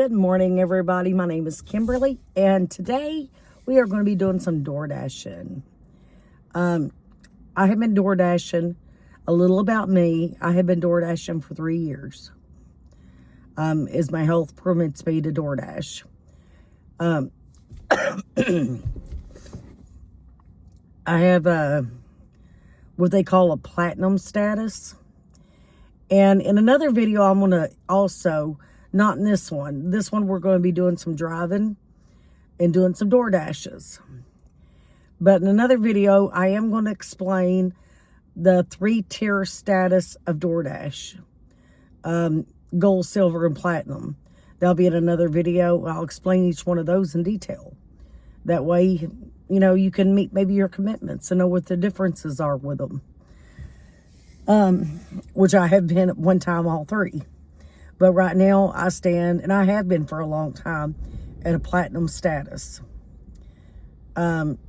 Good morning, everybody. My name is Kimberly, and today we are going to be doing some DoorDashing. I have been DoorDashing. A little about me. I have been DoorDashing for 3 years. As my health permits me to DoorDash. I have what they call a platinum status. And in another video, I'm going to also, not in this one. This one, we're going to be doing some driving and doing some DoorDashes. But in another video, I am going to explain the 3-tier status of DoorDash. Gold, silver, and platinum. That'll be in another video. I'll explain each one of those in detail. That way, you know, you can meet maybe your commitments and know what the differences are with them. Which I have been at one time all 3. But right now I stand, and I have been for a long time, at a platinum status. And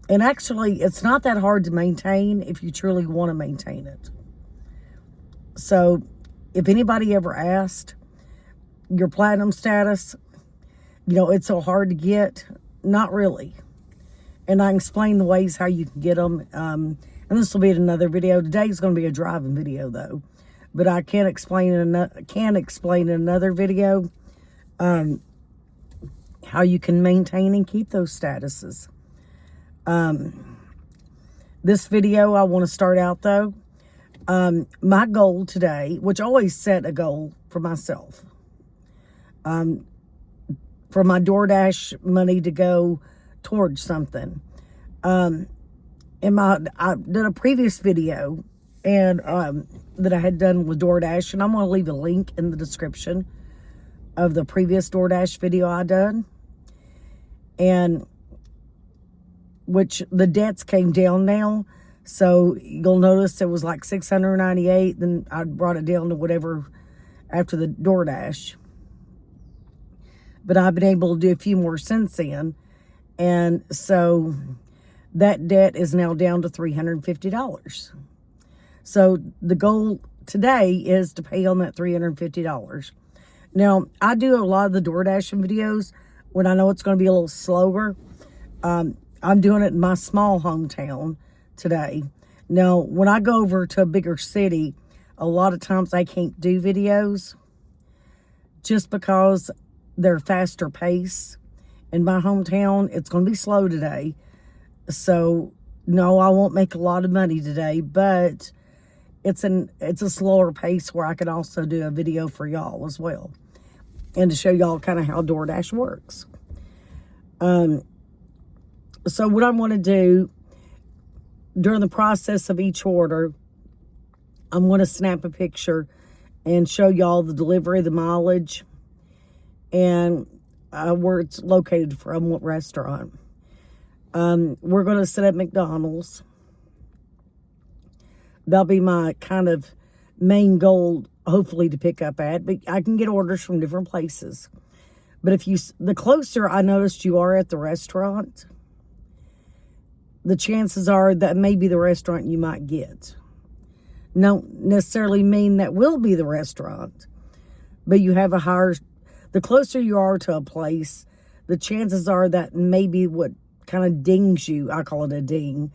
actually, it's not that hard to maintain if you truly want to maintain it. So, if anybody ever asked your platinum status, you know, it's so hard to get, not really. And I explain the ways how you can get them. And this will be in another video. Today's going to be a driving video, though. But I can explain in another video how you can maintain and keep those statuses. This video, I want to start out, though. My goal today, which I always set a goal for myself, for my DoorDash money to go towards something. I did a previous video and that I had done with DoorDash, and I'm going to leave a link in the description of the previous DoorDash video I done, and which the debts came down now. So you'll notice it was like $698. Then I brought it down to whatever after the DoorDash. But I've been able to do a few more since then. And so that debt is now down to $350. So the goal today is to pay on that $350. Now, I do a lot of the DoorDashing videos when I know it's going to be a little slower. I'm doing it in my small hometown today. Now, when I go over to a bigger city, a lot of times I can't do videos just because they're faster pace. In my hometown, it's going to be slow today. So, no, I won't make a lot of money today, but it's a slower pace where I can also do a video for y'all as well. And to show y'all kind of how DoorDash works. So what I'm going to do during the process of each order, I'm going to snap a picture and show y'all the delivery, the mileage, and where it's located from, what restaurant. We're going to set up McDonald's. That'll be my kind of main goal, hopefully, to pick up at. But I can get orders from different places. But the closer I noticed you are at the restaurant, the chances are that may be the restaurant you might get. Don't necessarily mean that will be the restaurant, but you have the closer you are to a place, the chances are that maybe what kind of dings you, I call it a ding,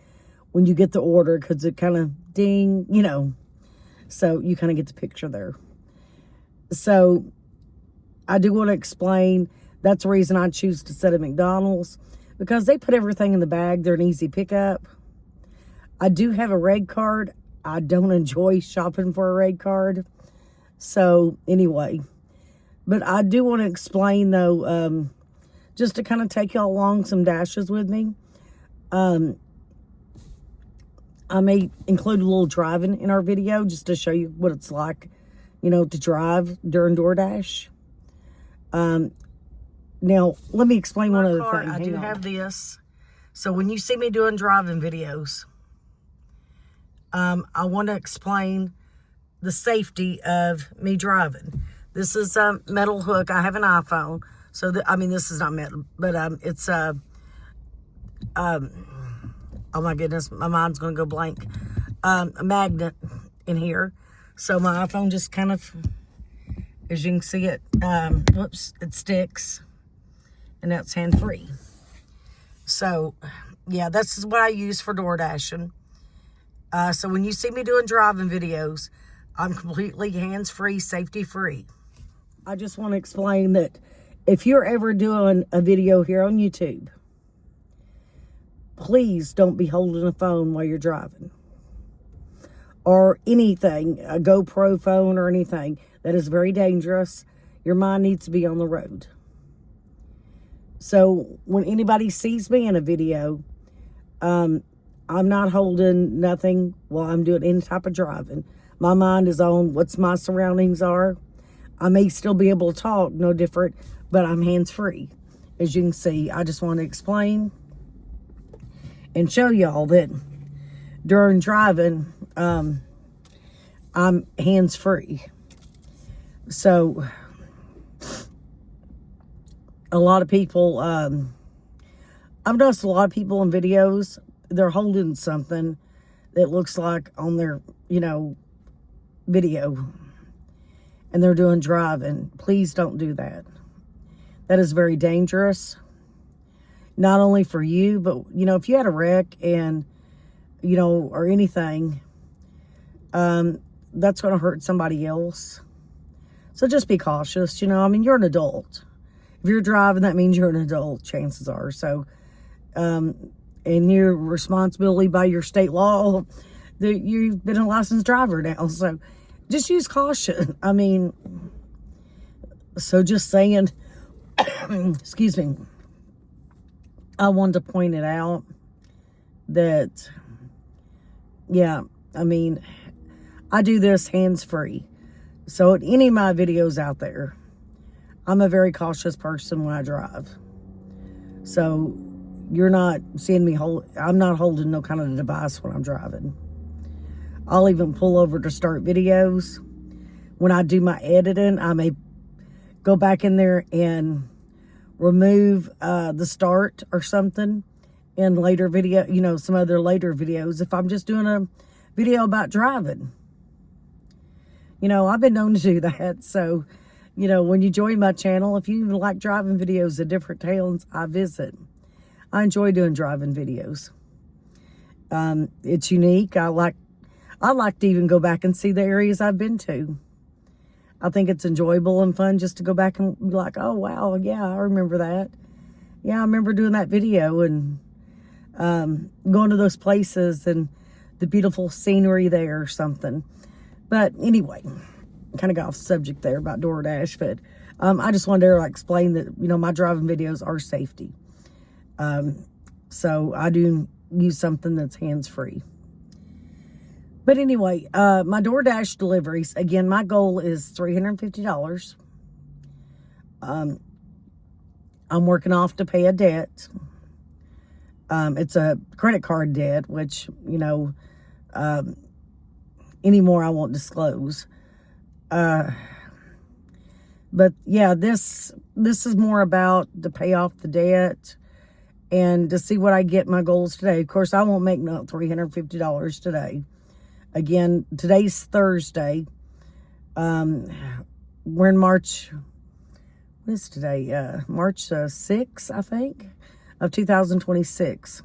when you get the order, because it kind of ding, you know, so you kind of get the picture there. So I do want to explain, that's the reason I choose to set at McDonald's, because they put everything in the bag. They're an easy pickup. I do have a red card. I don't enjoy shopping for a red card. So, anyway. But I do want to explain, though, just to kind of take y'all along some dashes with me. I may include a little driving in our video just to show you what it's like, you know, to drive during DoorDash. Now, let me explain one other thing. I do have this. So when you see me doing driving videos, I want to explain the safety of me driving. This is a metal hook. I have an iPhone. So, this is not metal, but it's oh my goodness, my mind's going to go blank. A magnet in here. So my iPhone just kind of As you can see, it whoops, it sticks, and now it's hand-free. So yeah, this is what I use for DoorDashing. So when you see me doing driving videos, I'm completely hands-free, safety-free. I just want to explain that if you're ever doing a video here on YouTube, please don't be holding a phone while you're driving. Or anything, a GoPro phone or anything. That is very dangerous. Your mind needs to be on the road. So when anybody sees me in a video, I'm not holding nothing while I'm doing any type of driving. My mind is on what's my surroundings are. I may still be able to talk, no different, but I'm hands-free. As you can see, I just want to explain and show y'all that during driving, I'm hands-free. So a lot of people, I've noticed a lot of people in videos, they're holding something that looks like on their, video, and they're doing driving. Please don't do that. That is very dangerous. Not only for you, but, if you had a wreck and, or anything, that's going to hurt somebody else. So just be cautious, you're an adult. If you're driving, that means you're an adult, chances are. So, and your responsibility by your state law, that you've been a licensed driver now. So just use caution. So just saying, excuse me, I wanted to point it out that, yeah, I do this hands-free. So at any of my videos out there, I'm a very cautious person when I drive. So you're not seeing me I'm not holding no kind of device when I'm driving. I'll even pull over to start videos. When I do my editing, I may go back in there and remove the start or something in later video, some other later videos, if I'm just doing a video about driving. I've been known to do that. So, when you join my channel, if you like driving videos of different towns I visit, I enjoy doing driving videos. It's unique. I like to even go back and see the areas I've been to. I think it's enjoyable and fun just to go back and be like, oh, wow, yeah, I remember that. Yeah, I remember doing that video and going to those places and the beautiful scenery there or something. But anyway, kind of got off subject there about DoorDash, but I just wanted to explain that, my driving videos are safety. So I do use something that's hands-free. But anyway, my DoorDash deliveries, again, my goal is $350. I'm working off to pay a debt. It's a credit card debt, which, anymore I won't disclose. But yeah, this is more about to pay off the debt and to see what I get my goals today. Of course, I won't make no $350 today. Again, today's Thursday. We're in March. What is today? March 6th, I think, of 2026.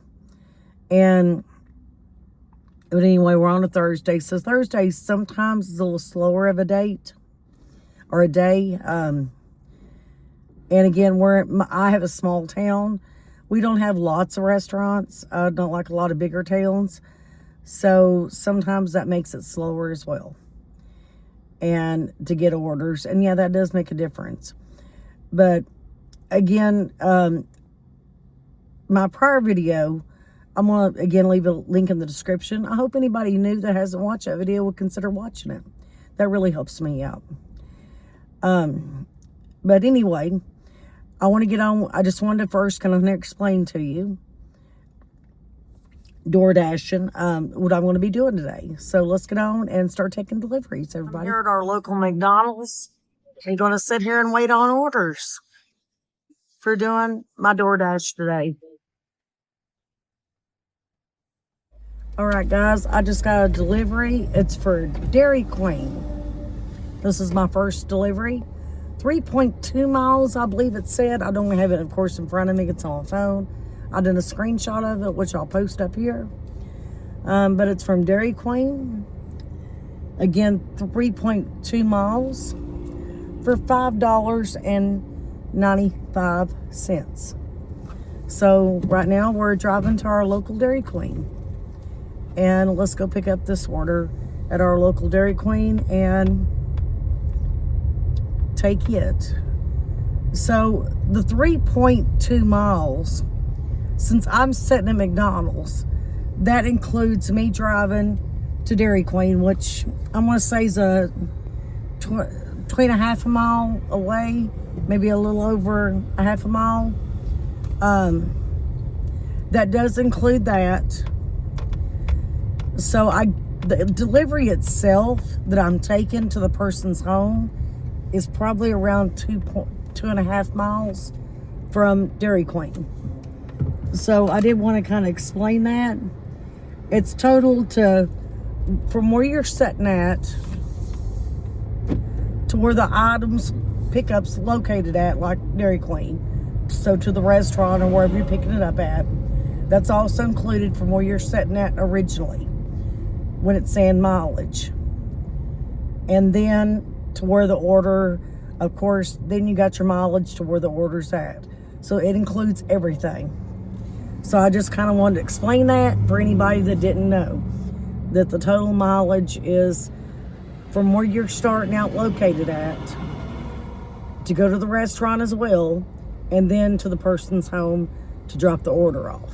But anyway, we're on a Thursday. So Thursday sometimes is a little slower of a date or a day. And again, I have a small town. We don't have lots of restaurants. I don't like a lot of bigger towns. So sometimes that makes it slower as well. And to get orders. And yeah, that does make a difference. But again, my prior video, I'm going to, again, leave a link in the description. I hope anybody new that hasn't watched that video will consider watching it. That really helps me out. But anyway, I want to get on. I just wanted to first kind of explain to you DoorDashing, what I'm going to be doing today. So let's get on and start taking deliveries, everybody. I'm here at our local McDonald's. I'm going to sit here and wait on orders for doing my DoorDash today. All right, guys, I just got a delivery. It's for Dairy Queen. This is my first delivery. 3.2 miles, I believe it said. I don't have it, of course, in front of me. It's on my phone. I did a screenshot of it, which I'll post up here. But it's from Dairy Queen. Again, 3.2 miles for $5.95. So right now we're driving to our local Dairy Queen. And let's go pick up this order at our local Dairy Queen and take it. So the 3.2 miles, since I'm sitting at McDonald's, that includes me driving to Dairy Queen, which I'm going to say is a 2.5 mile away, maybe a little over a half a mile. That does include that. So the delivery itself that I'm taking to the person's home is probably around 2.5 miles from Dairy Queen. So I did want to kind of explain that. It's total to, from where you're sitting at to where the items pickup's located at, like Dairy Queen. So to the restaurant or wherever you're picking it up at. That's also included from where you're sitting at originally when it's saying mileage. And then to where the order, of course, then you got your mileage to where the order's at. So it includes everything. So I just kind of wanted to explain that for anybody that didn't know, that the total mileage is from where you're starting out located at to go to the restaurant as well, and then to the person's home to drop the order off.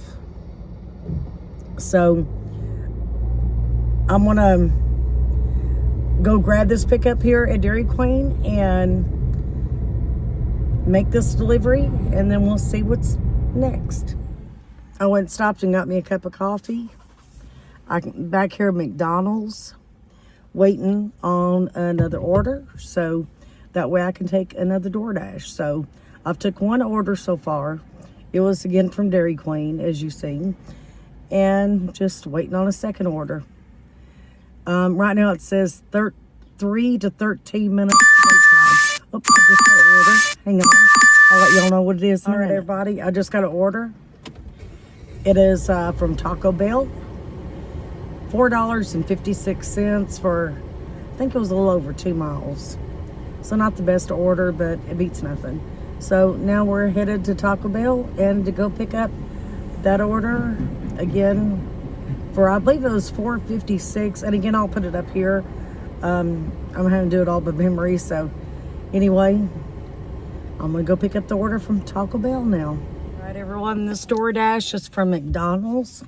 So I'm gonna go grab this pickup here at Dairy Queen and make this delivery, and then we'll see what's next. I went and stopped and got me a cup of coffee. I'm back here at McDonald's waiting on another order, so that way I can take another DoorDash. So I've took one order so far. It was again from Dairy Queen, as you see, and just waiting on a second order. Right now it says 3 to 13 minutes wait time. Oh, I just got an order. Hang on. I'll let y'all know what it is. All right, everybody. I just got an order. It is from Taco Bell. $4.56 for, I think it was a little over 2 miles. So not the best order, but it beats nothing. So now we're headed to Taco Bell and to go pick up that order again for, I believe it was $4.56. And again, I'll put it up here. I'm having to do it all by memory. So anyway, I'm going to go pick up the order from Taco Bell now. All right, everyone, this DoorDash is from McDonald's.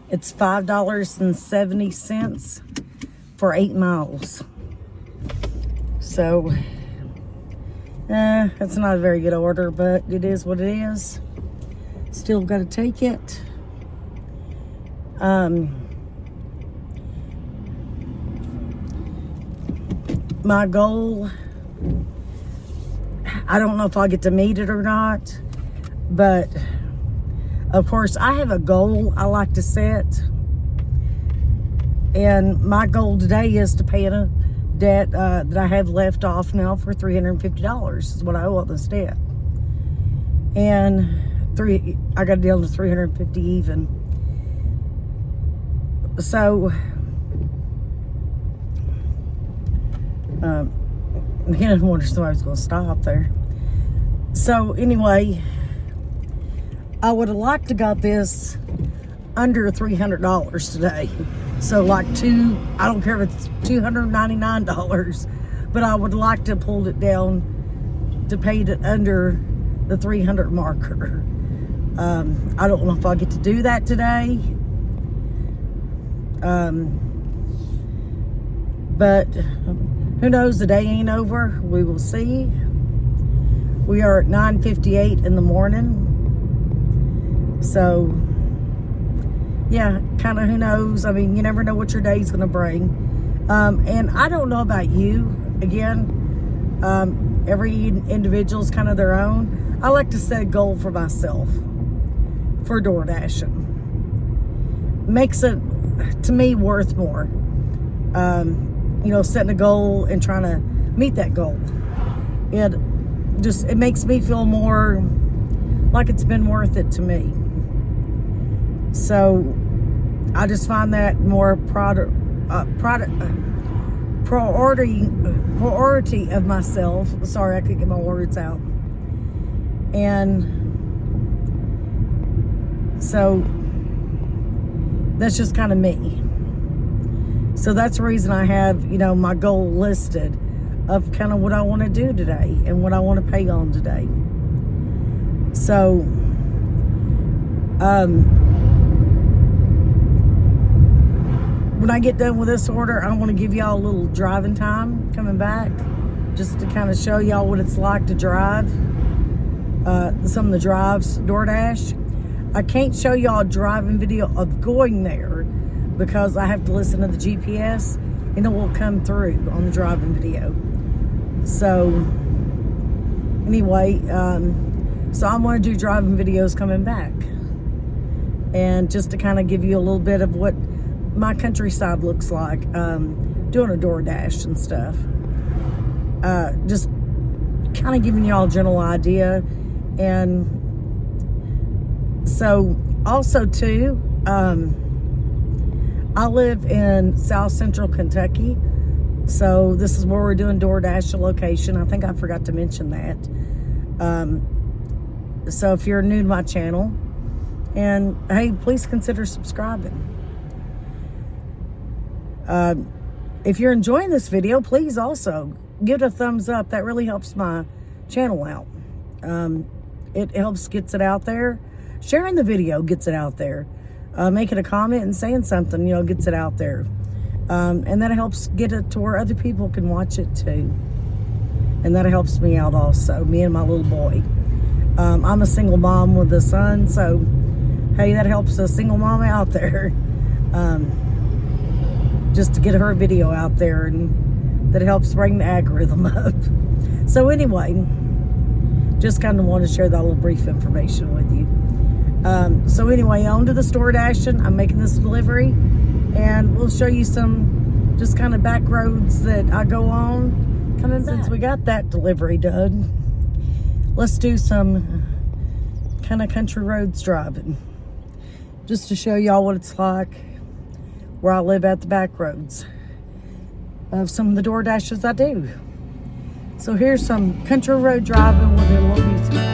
It's $5.70 for 8 miles. So, that's not a very good order, but it is what it is. Still got to take it. My goal, I don't know if I'll get to meet it or not, but of course I have a goal I like to set, and my goal today is to pay a debt that I have left off now for $350 is what I owe on this debt. And I got down to $350 even. So again, I wonder if somebody was going to stop there. So anyway, I would have liked to got this under $300 today. So like I don't care if it's $299, but I would like to have pulled it down to pay it under the 300 marker. I don't know if I'll get to do that today. But who knows, the day ain't over. We will see. We are at 9:58 in the morning. So yeah, kind of who knows. I mean, you never know what your day's going to bring. And I don't know about you. Again, every individual's kind of their own. I like to set a goal for myself for DoorDashing. Makes it, to me, worth more. You know, setting a goal and trying to meet that goal. it makes me feel more like it's been worth it to me. So I just find that more priority of myself. Sorry, I couldn't get my words out. And so that's just kind of me. So that's the reason I have, my goal listed of kind of what I want to do today and what I want to pay on today. So, when I get done with this order, I want to give y'all a little driving time coming back, just to kind of show y'all what it's like to drive. Some of the drives, DoorDash. I can't show y'all a driving video of going there because I have to listen to the GPS and it will come through on the driving video. So anyway, so I want to do driving videos coming back, and just to kind of give you a little bit of what my countryside looks like, doing a DoorDash and stuff. Just kind of giving y'all a general idea. And so also too, I live in South Central Kentucky. So this is where we're doing DoorDash location. I think I forgot to mention that. So if you're new to my channel, and hey, please consider subscribing. If you're enjoying this video, please also give it a thumbs up. That really helps my channel out. It helps gets it out there. Sharing the video gets it out there. Making a comment and saying something, gets it out there. And that helps get it to where other people can watch it too. And that helps me out also, me and my little boy. I'm a single mom with a son, so hey, that helps a single mom out there. Just to get her video out there, and that helps bring the algorithm up. So anyway, just kind of want to share that little brief information with you. So anyway, on to the DoorDashing. I'm making this delivery, and we'll show you some just kind of back roads that I go on coming back. Since we got that delivery done, let's do some kind of country roads driving, just to show y'all what it's like where I live at the back roads of some of the DoorDashes I do. So here's some country road driving with a little music on.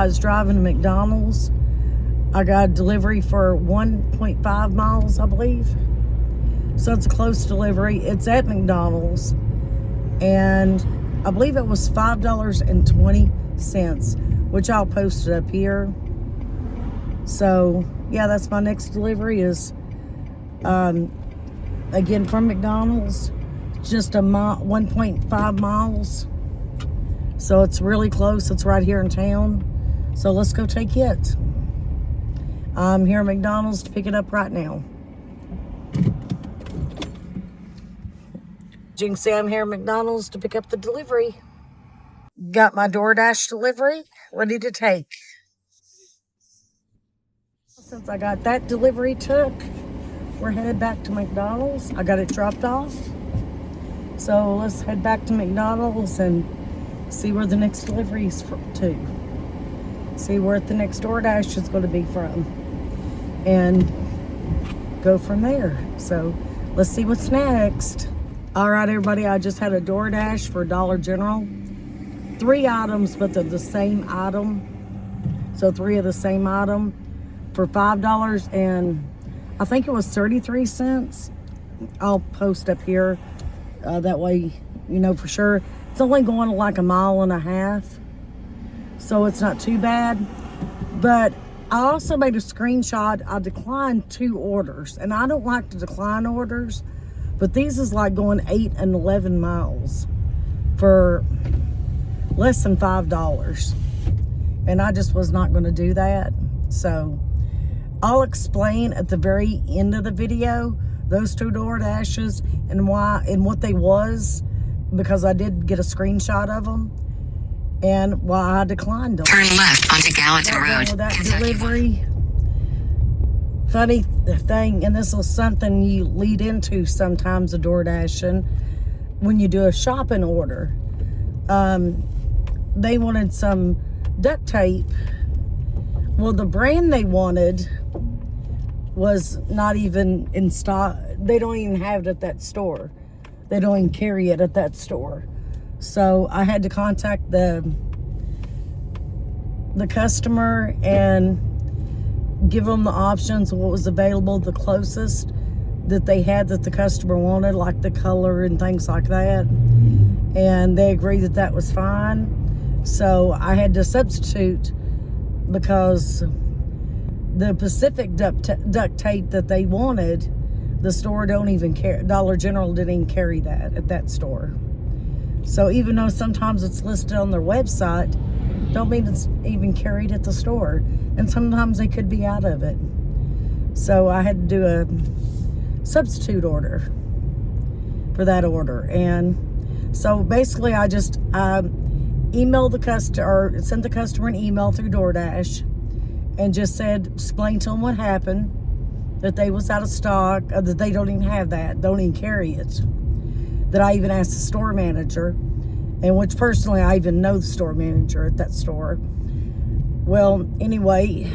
I was driving to McDonald's. I got a delivery for 1.5 miles, I believe. So it's a close delivery. It's at McDonald's. And I believe it was $5.20, which I'll post it up here. So, yeah, that's my next delivery is, again, from McDonald's. Just a 1.5 miles. So it's really close. It's right here in town. So let's go take it. I'm here at McDonald's to pick it up right now. As you can see, I'm here at McDonald's to pick up the delivery. Got my DoorDash delivery ready to take. Since I got that delivery took, we're headed back to McDonald's. I got it dropped off. So let's head back to McDonald's and see where the next delivery is to. See where the next DoorDash is going to be from. And go from there. So let's see what's next. All right, everybody, I just had a DoorDash for Dollar General. 3 items, but they're the same item. So 3 of the same item for $5 and I think it was 33 cents. I'll post up here. That way, you know for sure. It's only going like 1.5 miles. So it's not too bad. But I also made a screenshot. I declined 2 orders. And I don't like to decline orders. But these is like going 8 and 11 miles for less than $5. And I just was not going to do that. So I'll explain at the very end of the video those 2 DoorDashes and why and what they was, because I did get a screenshot of them and why I declined them. Turn left onto Gallatin Road. With that delivery. Funny thing, and this is something you lead into sometimes a DoorDashing when you do a shopping order. They wanted some duct tape. Well, the brand they wanted was not even in stock. They don't even have it at that store. They don't even carry it at that store. So I had to contact the customer and give them the options of what was available, the closest that they had that the customer wanted, like the color and things like that. And they agreed that that was fine. So I had to substitute because the Pacific duct tape that they wanted, the store don't even carry. Dollar General didn't even carry that at that store. So even though sometimes it's listed on their website, don't mean it's even carried at the store. And sometimes they could be out of it. So I had to do a substitute order for that order. And so basically I just emailed the customer, or sent the customer an email through DoorDash and just said, explain to them what happened, that they was out of stock, that they don't even have that, don't even carry it. That I even asked the store manager, and which personally I even know the store manager at that store. Well, anyway,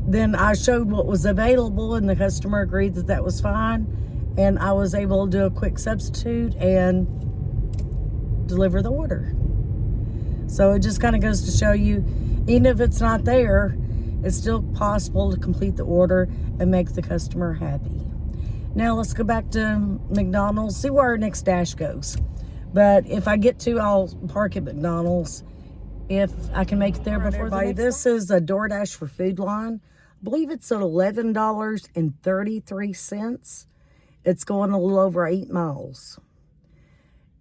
then I showed what was available and the customer agreed that that was fine. And I was able to do a quick substitute and deliver the order. So it just kind of goes to show you, even if it's not there, it's still possible to complete the order and make the customer happy. Now let's go back to McDonald's, see where our next dash goes. But if I get to, I'll park at McDonald's if I can make it there before the next. This is a DoorDash for Food Line. I believe it's at $11.33. It's going a little over 8 miles.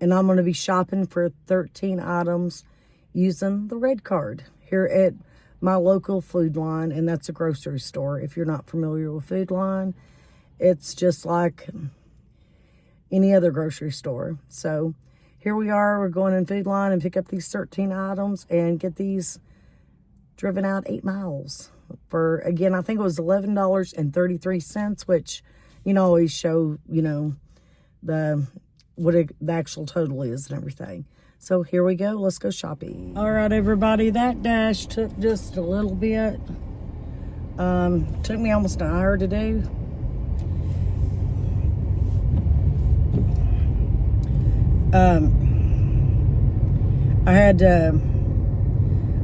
And I'm going to be shopping for 13 items using the red card here at my local Food Line, and that's a grocery store. If you're not familiar with Food Line, it's just like any other grocery store. So here we are, we're going in Food Line and pick up these 13 items and get these driven out 8 miles for, again, I think it was $11.33, which, you know, always show, you know, the actual total is and everything. So here we go. Let's go shopping. All right, everybody. That dash took just a little bit. Took me almost an hour to do. I had to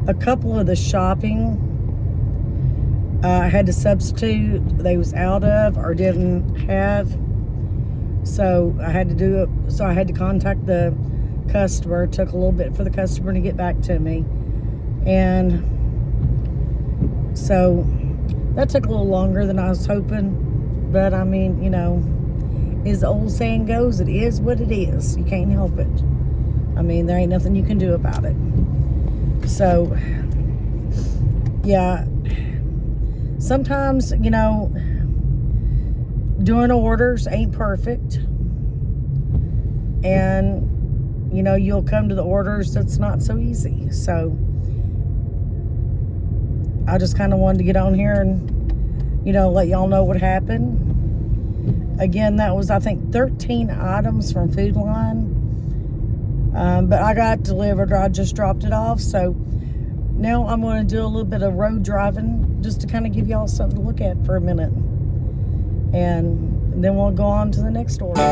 a couple of the shopping I had to substitute. They was out of or didn't have. So I had to do it. So I had to contact the customer. It took a little bit for the customer to get back to me. And so that took a little longer than I was hoping. But I mean, you know, as the old saying goes, it is what it is. You can't help it. I mean, there ain't nothing you can do about it. So, yeah. Sometimes, you know, doing orders ain't perfect. And, you know, you'll come to the orders that's not so easy. So, I just kind of wanted to get on here and, you know, let y'all know what happened. Again, that was, I think, 13 items from Food Line. But I got delivered, or I just dropped it off. So now I'm going to do a little bit of road driving just to kind of give y'all something to look at for a minute. And then we'll go on to the next order.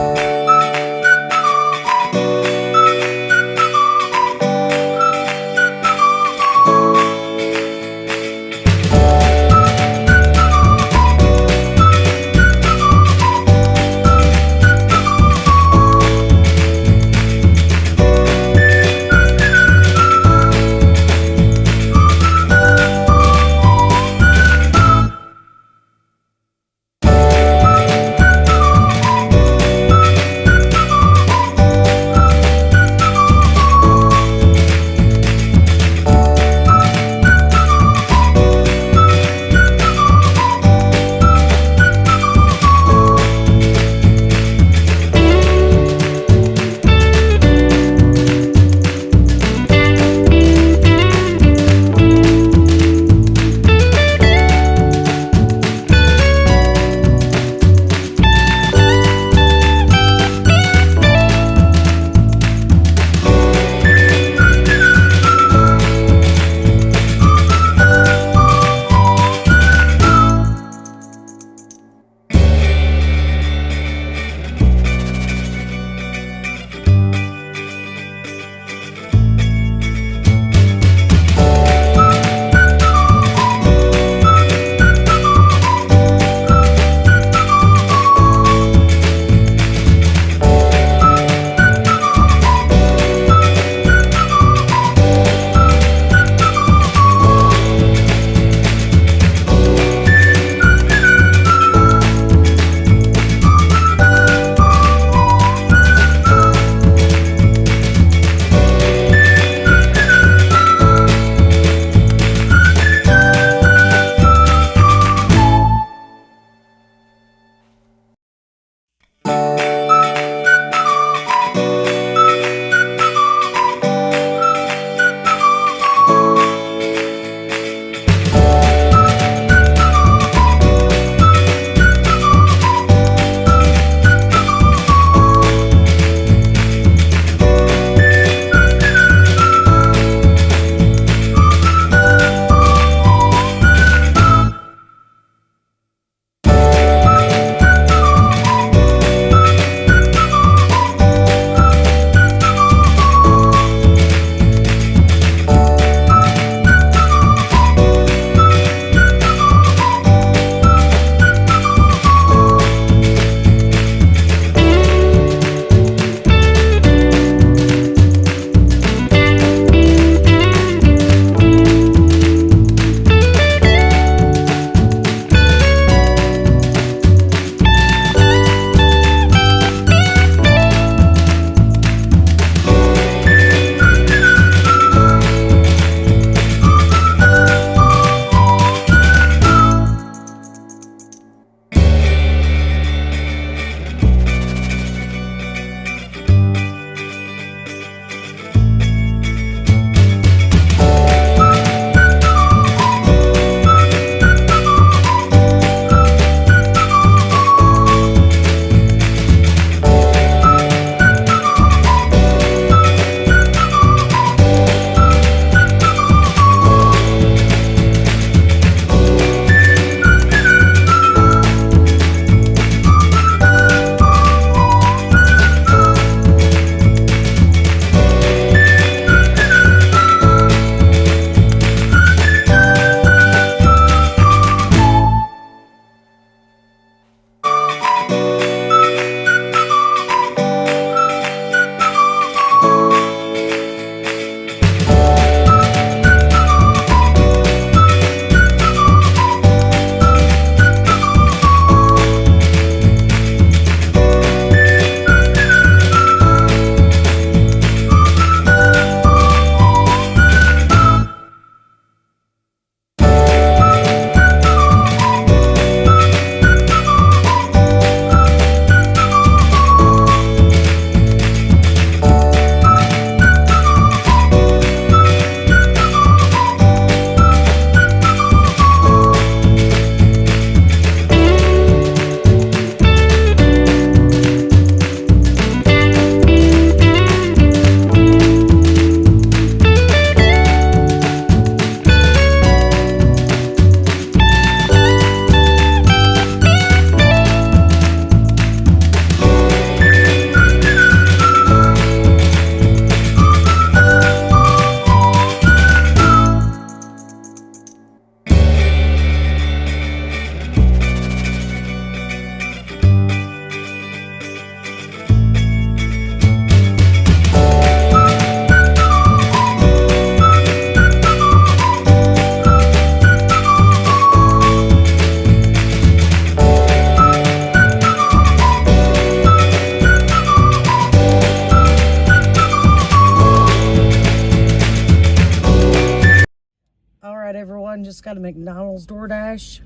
got a McDonald's DoorDash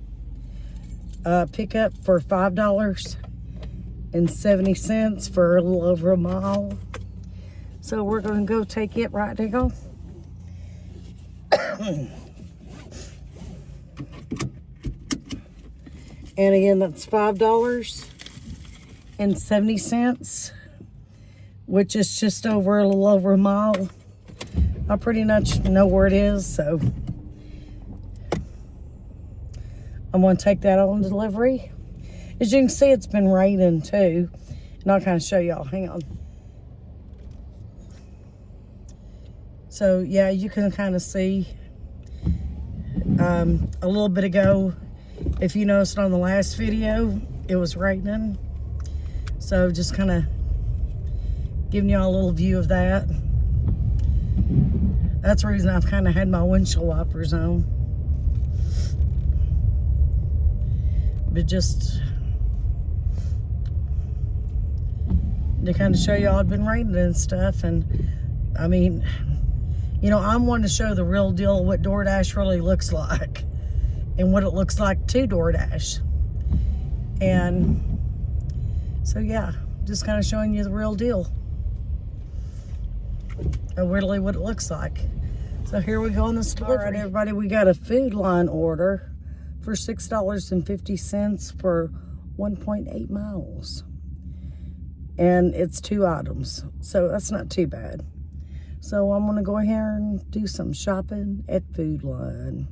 pickup for $5.70 for a little over a mile. So we're going to go take it right now. And again, that's $5.70, which is just over a little over a mile. I pretty much know where it is, so I'm going to take that on delivery. As you can see, it's been raining too, and I'll kind of show y'all. Hang on. So yeah, you can kind of see a little bit ago, if you noticed on the last video, it was raining. So just kind of giving y'all a little view of that. That's the reason I've kind of had my windshield wipers on. But just to kind of show y'all it's been raining and stuff. And I mean, you know, I'm wanting to show the real deal of what DoorDash really looks like and what it looks like to DoorDash. And so yeah, just kind of showing you the real deal of really what it looks like. So here we go on this delivery. All right, everybody, we got a food line order for $6.50 for 1.8 miles. And it's 2 items, so that's not too bad. So I'm gonna go ahead and do some shopping at Food Line.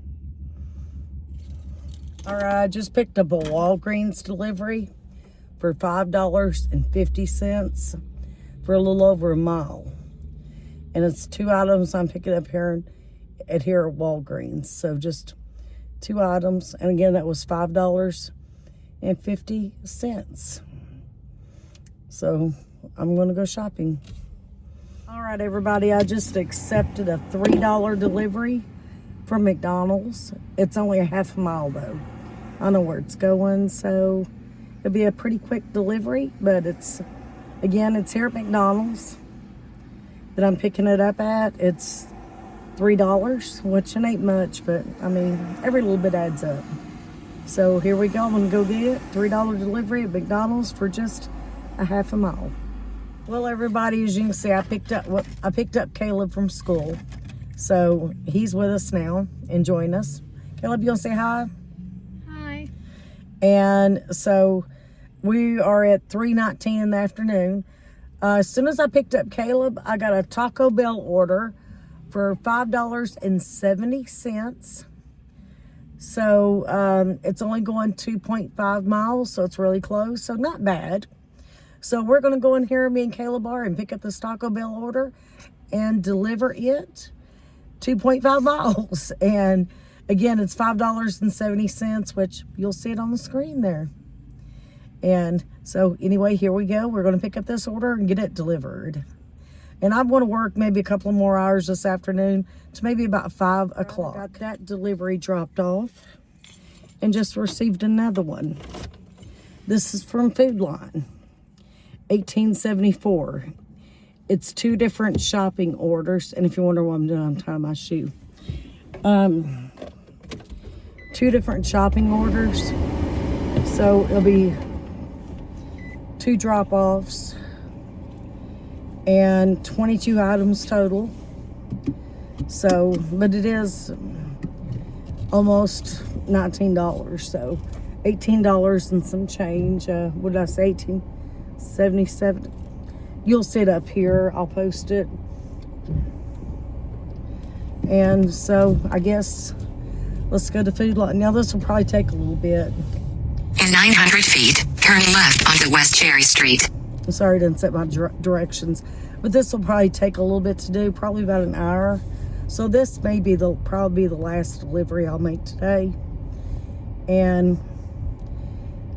All right, I just picked up a Walgreens delivery for $5.50 for a little over a mile. And it's 2 items I'm picking up here at Walgreens. So just 2 items. And again, that was $5.50. So I'm going to go shopping. All right, everybody, I just accepted a $3 delivery from McDonald's. It's only a half a mile though. I know where it's going, so it'll be a pretty quick delivery, but it's here at McDonald's that I'm picking it up at. It's $3, which it ain't much, but I mean, every little bit adds up. So here we go. I'm gonna go get it. $3 delivery at McDonald's for just a half a mile. Well, everybody, as you can see, I picked up Caleb from school. So he's with us now, enjoying us. Caleb, you wanna say hi? Hi. And so we are at 3:19 in the afternoon. As soon as I picked up Caleb, I got a Taco Bell order for $5.70. So it's only going 2.5 miles, so it's really close, so not bad. So we're gonna go in here, me and Caleb are, and pick up this Taco Bell order and deliver it 2.5 miles. And again, it's $5.70, which you'll see it on the screen there. And so anyway, here we go. We're gonna pick up this order and get it delivered. And I'm gonna work maybe a couple of more hours this afternoon to maybe about 5 o'clock. Got that delivery dropped off and just received another one. This is from Food Line, 1874. It's 2 different shopping orders. And if you wonder what I'm doing, I'm tying my shoe. 2 different shopping orders. So it'll be 2 drop-offs and 22 items total. So, but it is almost $19, so $18 and some change. What did I say, $18.77? You'll see it up here, I'll post it. And so I guess let's go to Food Line. Now this will probably take a little bit. In 900 feet, turn left onto West Cherry Street. I'm sorry I didn't set my directions, but this will probably take a little bit to do, probably about an hour. So this may be probably be the last delivery I'll make today. And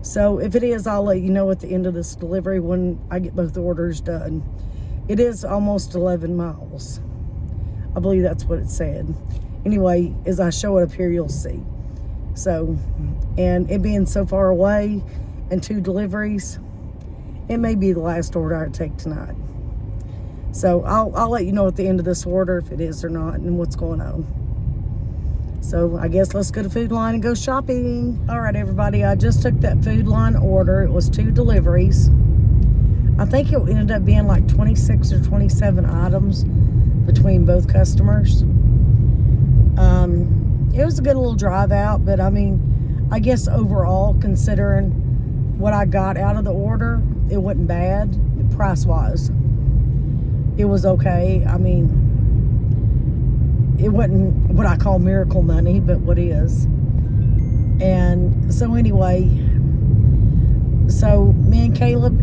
so if it is, I'll let you know at the end of this delivery when I get both orders done. It is almost 11 miles. I believe that's what it said. Anyway, as I show it up here, you'll see. So, and it being so far away and 2 deliveries, it may be the last order I take tonight. So I'll let you know at the end of this order if it is or not and what's going on. So I guess let's go to Food Line and go shopping. All right, everybody, I just took that Food Line order. It was 2 deliveries. I think it ended up being like 26 or 27 items between both customers. It was a good little drive out, but I mean, I guess overall, considering what I got out of the order, it wasn't bad price-wise. It was okay. I mean, it wasn't what I call miracle money, but what is. And so anyway, so me and Caleb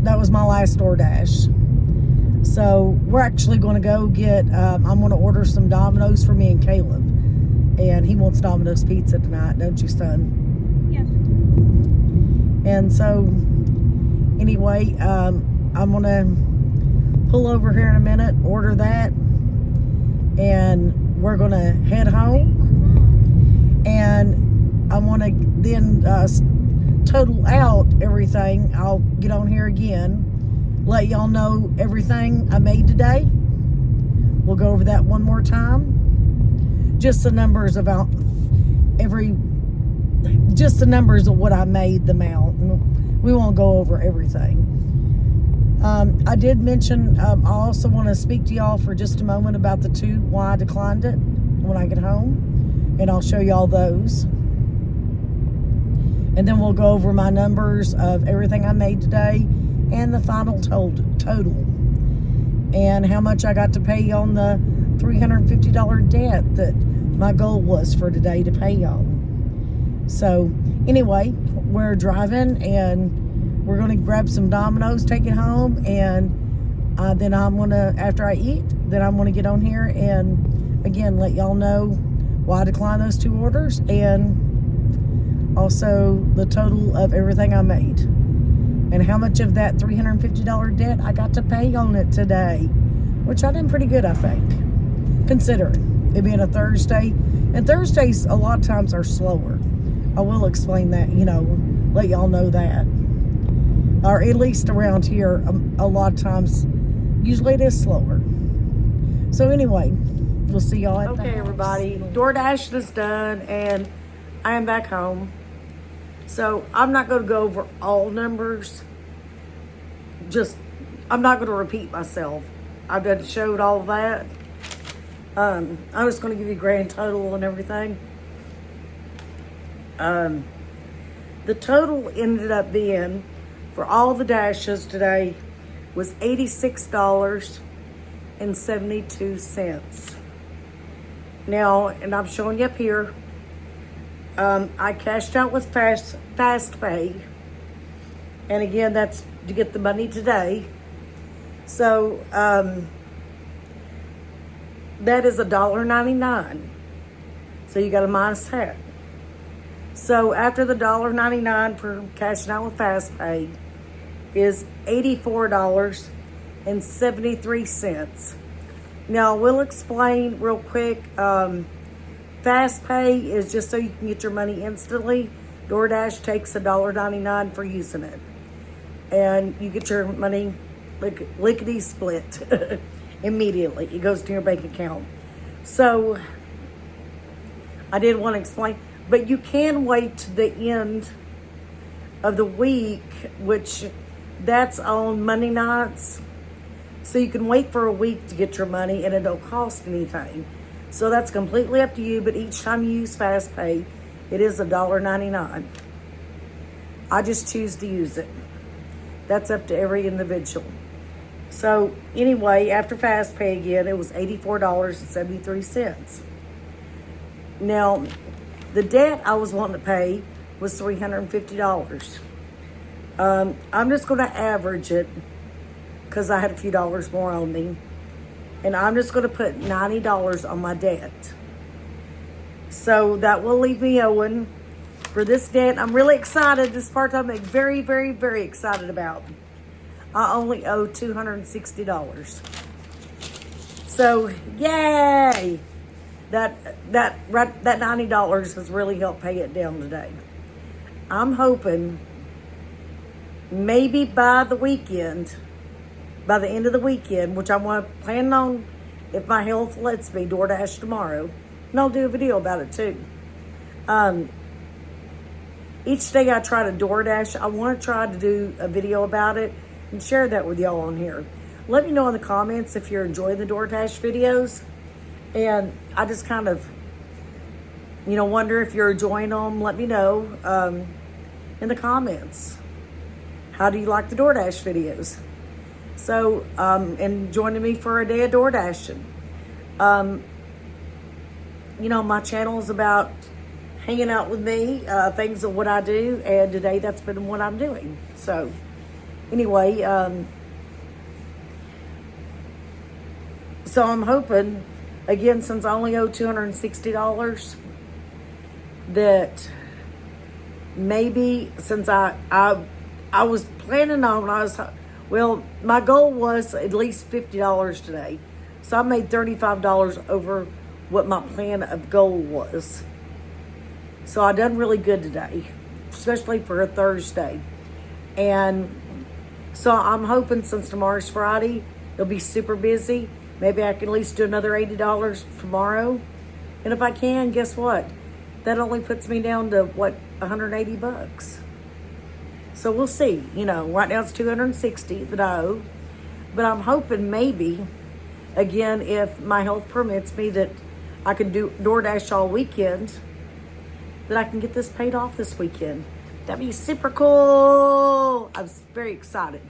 that was my last DoorDash. So we're actually going to go get, I'm going to order some Domino's for me and Caleb. And he wants Domino's pizza tonight, don't you, son? Yes. And so anyway, I'm going to pull over here in a minute, order that, and we're going to head home. And I want to then total out everything. I'll get on here again, let y'all know everything I made today. We'll go over that one more time. Just the numbers about just the numbers of what I made, the amount. We won't go over everything. I did mention, I also want to speak to y'all for just a moment about the 2, why I declined it when I get home. And I'll show y'all those. And then we'll go over my numbers of everything I made today and the final total. And how much I got to pay on the $350 debt that my goal was for today to pay y'all. So anyway, we're driving and we're going to grab some Domino's, take it home, and then I'm going to, after I eat, then I'm going to get on here and again let y'all know why I declined those 2 orders and also the total of everything I made and how much of that $350 debt I got to pay on it today, which I did pretty good, I think, considering it being a Thursday. And Thursdays a lot of times are slower. I will explain that, let y'all know that. Or at least around here, a lot of times, usually it is slower. So anyway, we'll see y'all at the house. Everybody, DoorDash is done and I am back home. So I'm not going to go over all numbers. I'm not going to repeat myself. I've done showed all of that. I'm just going to give you grand total and everything. The total ended up being, for all the dashes today, was $86.72. Now, and I'm showing you up here, I cashed out with fast pay. And again, that's to get the money today. So, that is $1.99. So you got to minus that. So after the $1.99 for cashing out with fast pay is $84.73. Now, we'll explain real quick. Fast pay is just so you can get your money instantly. DoorDash takes $1.99 for using it. And you get your money lickety split immediately. It goes to your bank account. So I did want to explain. But you can wait to the end of the week, which that's on Monday nights. So you can wait for a week to get your money and it don't cost anything. So that's completely up to you, but each time you use fast pay, it is $1.99. I just choose to use it. That's up to every individual. So anyway, after fast pay again, it was $84.73. Now, the debt I was wanting to pay was $350. I'm just going to average it because I had a few dollars more on me. And I'm just going to put $90 on my debt. So that will leave me owing for this debt. I'm really excited. This part I'm very, very, very excited about. I only owe $260. So, yay! That $90 has really helped pay it down today. I'm hoping maybe by the end of the weekend, which I'm planning on if my health lets me, DoorDash tomorrow. And I'll do a video about it too. Each day I try to DoorDash. I want to try to do a video about it and share that with y'all on here. Let me know in the comments if you're enjoying the DoorDash videos. And I just kind of, wonder if you're enjoying them. Let me know in the comments. How do you like the DoorDash videos? So, and joining me for a day of DoorDashing. My channel is about hanging out with me, things of what I do, and today that's been what I'm doing. So, anyway, so I'm hoping, again, since I only owe $260, that maybe since I was planning on, my goal was at least $50 today. So I made $35 over what my plan of goal was. So I done really good today, especially for a Thursday. And so I'm hoping since tomorrow's Friday, it'll be super busy. Maybe I can at least do another $80 tomorrow. And if I can, guess what? That only puts me down to, $180. So we'll see. Right now it's $260 that I owe. But I'm hoping maybe, again, if my health permits me, that I can do DoorDash all weekend, that I can get this paid off this weekend. That'd be super cool. I'm very excited.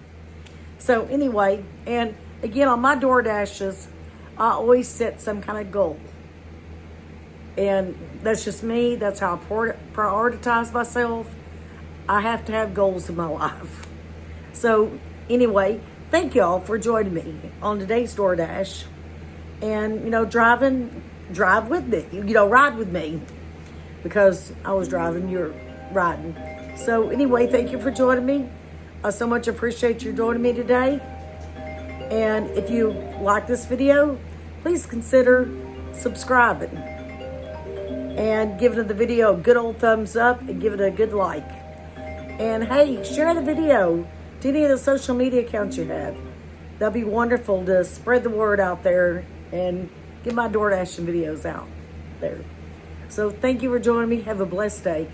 So anyway, and again, on my DoorDashes, I always set some kind of goal. And that's just me. That's how I prioritize myself. I have to have goals in my life. So anyway, thank y'all for joining me on today's DoorDash. And, drive with me. Ride with me. Because I was driving, you're riding. So anyway, thank you for joining me. I so much appreciate you joining me today. And if you like this video, please consider subscribing. And giving the video a good old thumbs up and give it a good like. And hey, share the video to any of the social media accounts you have. That'd be wonderful to spread the word out there and get my DoorDashing videos out there. So thank you for joining me. Have a blessed day.